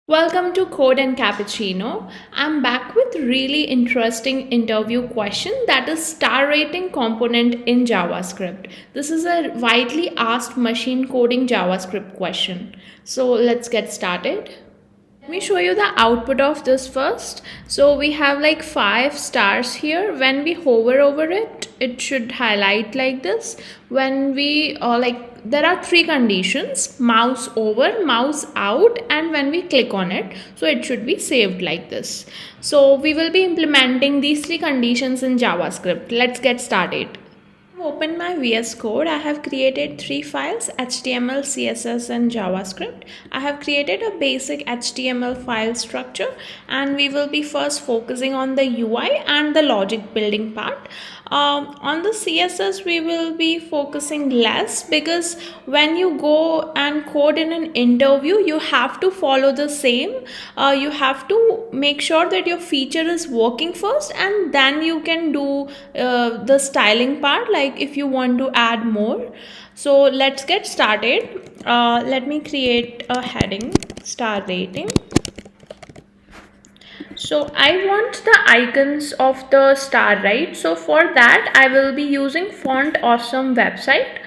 Welcome to Code and Cappuccino. I'm back with really interesting interview question that is star rating component in JavaScript. This is a widely asked machine coding JavaScript question. So let's get started. Let me show you the output of this first. So we have like 5 stars here. When we hover over it, it should highlight like this. When we there are 3 conditions: mouse over, mouse out, and when we click on it, so it should be saved like this. So we will be implementing these 3 conditions in JavaScript. Let's get started. Open my VS Code. I have created 3 files: HTML, CSS, and JavaScript. I have created a basic HTML file structure, and we will be first focusing on the UI and the logic building part. On the CSS, we will be focusing less because when you go and code in an interview, you have to follow the same. You have to make sure that your feature is working first, and then you can do the styling part, like if you want to add more. So let's get started. Let me create a heading: star rating. So I want the icons of the star, right? So for that I will be using Font Awesome website.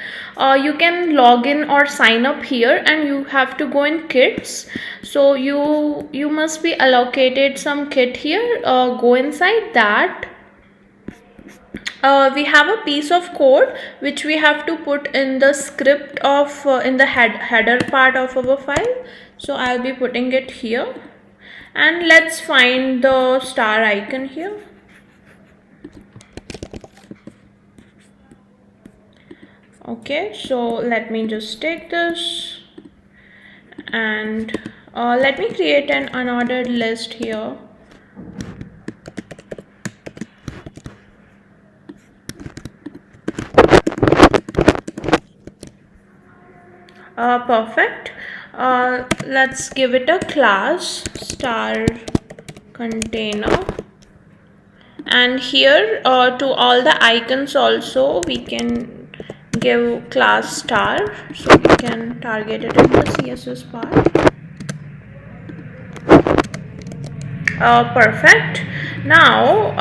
You can log in or sign up here, and you have to go in kits. So you must be allocated some kit here. Go inside that. We have a piece of code which we have to put in the script of in the header part of our file. So I'll be putting it here, and let's find the star icon here. Okay, so let me just take this, and let me create an unordered list here. Perfect. Let's give it a class star container, and here to all the icons also we can give class star, so we can target it in the CSS part. Perfect. Now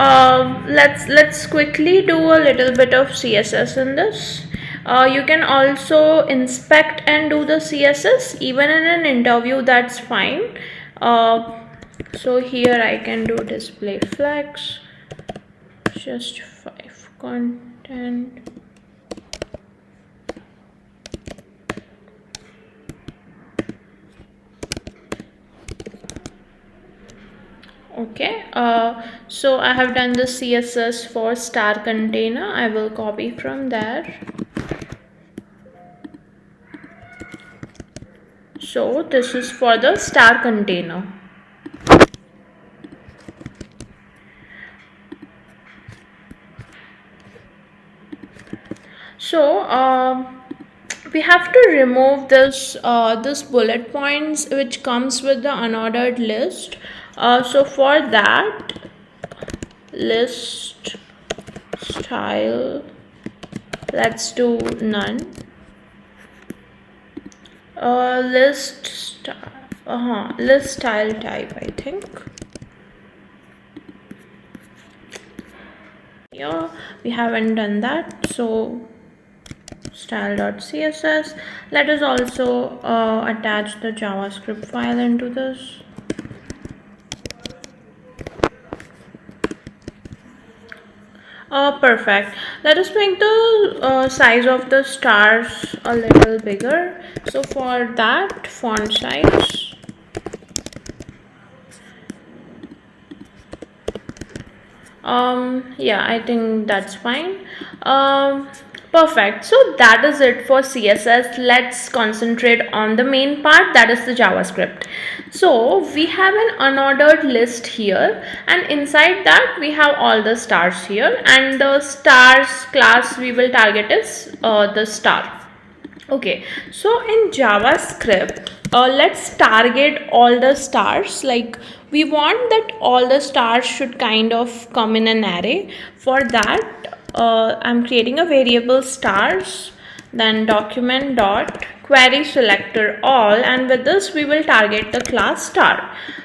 let's quickly do a little bit of CSS in this. You can also inspect and do the CSS even in an interview, that's fine. So here I can do display flex, just 5 content. Okay, so I have done the CSS for star container. I will copy from there. So this is for the star container. So we have to remove this bullet points which comes with the unordered list. So for that, list style, let's do none. List style type, I think. Yeah, we haven't done that. So style.css. Let us also attach the JavaScript file into this. Perfect. Let us make the size of the stars a little bigger. So for that, font size, yeah, I think that's fine. Perfect. So that is it for CSS. Let's concentrate on the main part, that is the JavaScript. So we have an unordered list here, and inside that we have all the stars here, and the stars class we will target is the star. Okay, so in JavaScript, let's target all the stars. Like, we want that all the stars should kind of come in an array. For that, I'm creating a variable stars, then document dot query selector all, and with this we will target the class star.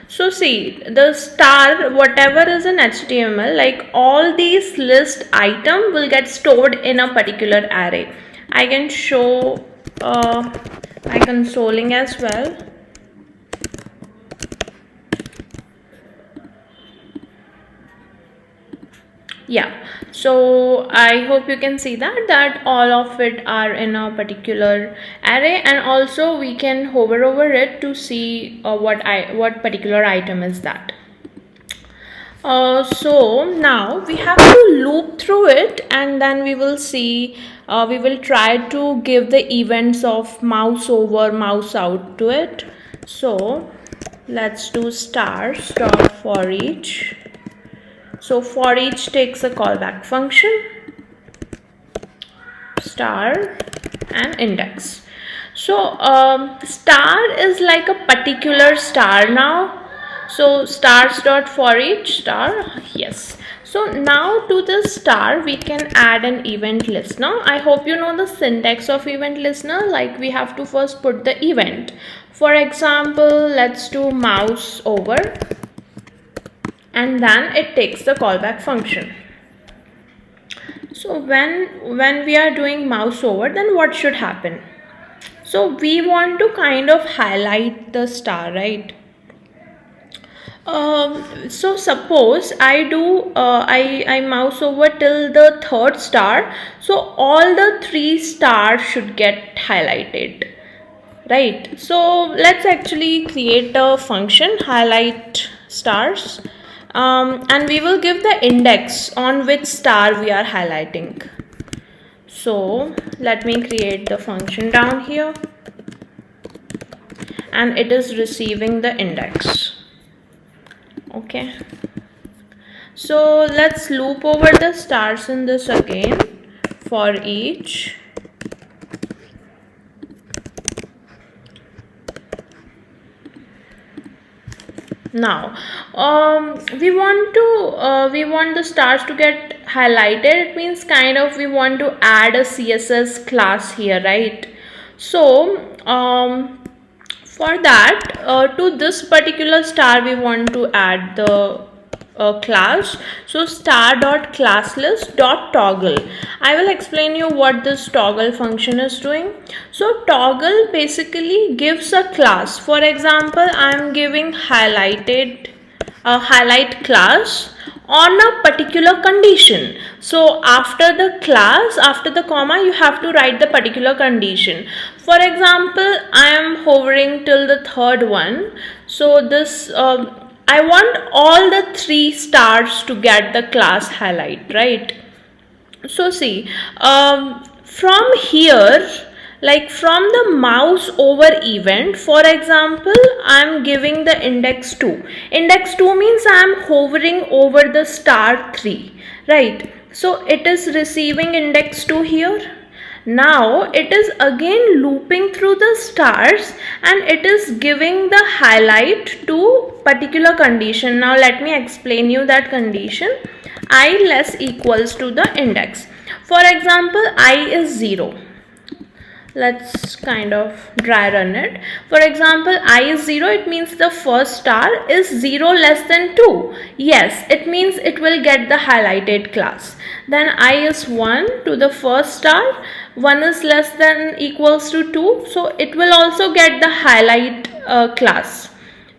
So see, the star, whatever is in HTML, like all these list item will get stored in a particular array. I can show by consoling as well. Yeah, so I hope you can see that all of it are in a particular array, and also we can hover over it to see what particular item is that. So now we have to loop through it, and then we will see, we will try to give the events of mouse over, mouse out to it. So let's do stars dot for each. So for each takes a callback function, star and index. So star is like a particular star now. So stars dot for each star, yes. So now to the star we can add an event listener. I hope you know the syntax of event listener. Like we have to first put the event. For example, let's do mouse over, and then it takes the callback function. So when we are doing mouse over, then what should happen? So we want to kind of highlight the star, right? So suppose I do I mouse over till the third star, so all the 3 stars should get highlighted, right? So let's actually create a function highlight stars, and we will give the index on which star we are highlighting. So let me create the function down here, and it is receiving the index. Okay, so let's loop over the stars in this again for each. Now we want the stars to get highlighted. It means kind of we want to add a CSS class here, right? So for that, to this particular star we want to add the class. So star dot class list dot toggle. I will explain you what this toggle function is doing. So toggle basically gives a class. For example, I am giving highlight class on a particular condition. So after the class, after the comma, you have to write the particular condition. For example, I am hovering till the third one. So this I want all the 3 stars to get the class highlight, right? So see, from here, like from the mouse over event, for example, I'm giving the index 2. Index 2 means I'm hovering over the star 3, right? So it is receiving index 2 here. Now it is again looping through the stars, and it is giving the highlight to particular condition. Now let me explain you that condition. I less equals to the index. For example, I is 0. Let's kind of dry run it. For example, I is 0, it means the first star is 0 less than 2. Yes, it means it will get the highlighted class. Then I is 1 to the first star, 1 is less than equals to 2, so it will also get the highlight class.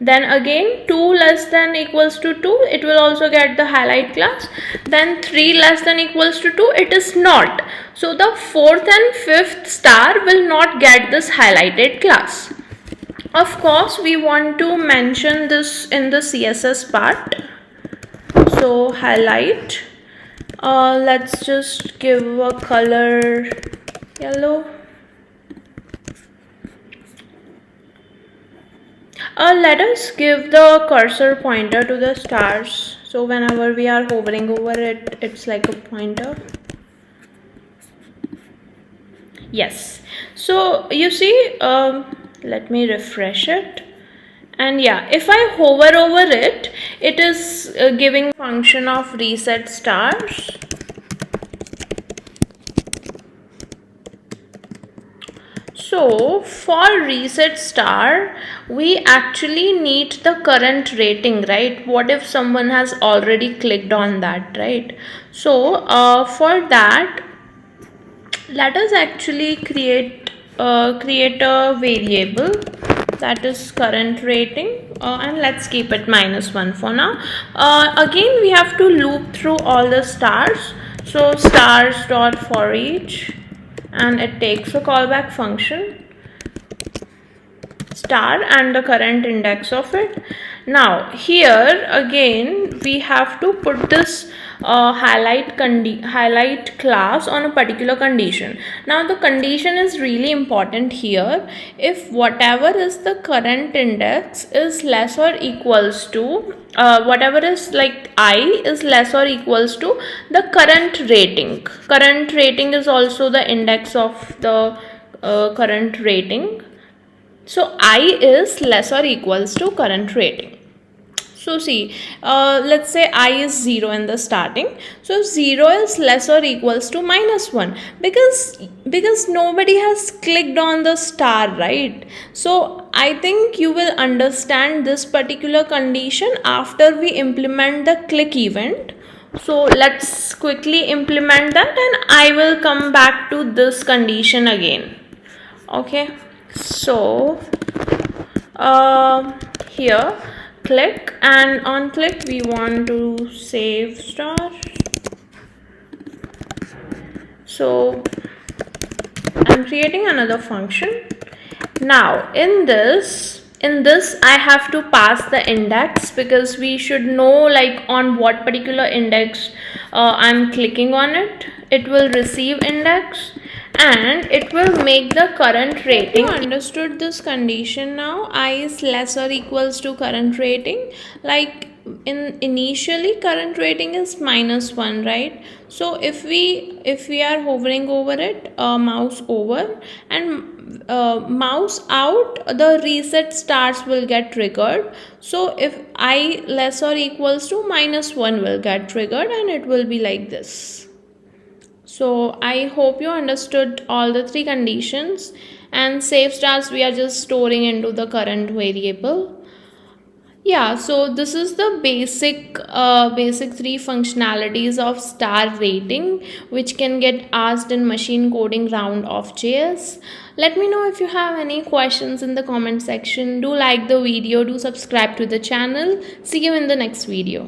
Then again 2 less than equals to 2, it will also get the highlight class. Then 3 less than equals to 2, it is not. So the 4th and 5th star will not get this highlighted class. Of course, we want to mention this in the CSS part. So highlight, let's just give a color yellow. Let us give the cursor pointer to the stars. So whenever we are hovering over it, it's like a pointer. Yes. So you see, let me refresh it. And yeah, if I hover over it, it is giving function of reset stars. So So for reset star, we actually need the current rating, right? What if someone has already clicked on that, right? So for that, let us actually create a variable that is current rating, and let's keep it -1 for now. Again, we have to loop through all the stars. So stars dot for each, and it takes a callback function star and the current index of it. Now here again we have to put this highlight class on a particular condition. Now the condition is really important here. If whatever is the current index is less or equals to whatever is like I is less or equals to the current rating. Current rating is also the index of the current rating. So I is less or equals to current rating. So see, let's say I is 0 in the starting. So 0 is less or equals to -1 because nobody has clicked on the star, right? So I think you will understand this particular condition after we implement the click event. So let's quickly implement that and I will come back to this condition again. Okay. So here click, and on click we want to save star. So I'm creating another function. Now in this I have to pass the index because we should know like on what particular index I'm clicking on it. It will receive index and it will make the current rating. You understood this condition now? I is less or equals to current rating. Like initially current rating is -1, right? So if we are hovering over it, mouse over and mouse out, the reset stars will get triggered. So if I less or equals to -1 will get triggered and it will be like this. So I hope you understood all the three conditions, and save stars we are just storing into the current variable. Yeah, so this is the basic three functionalities of star rating, which can get asked in machine coding round of JS. Let me know if you have any questions in the comment section. Do like the video, do subscribe to the channel. See you in the next video.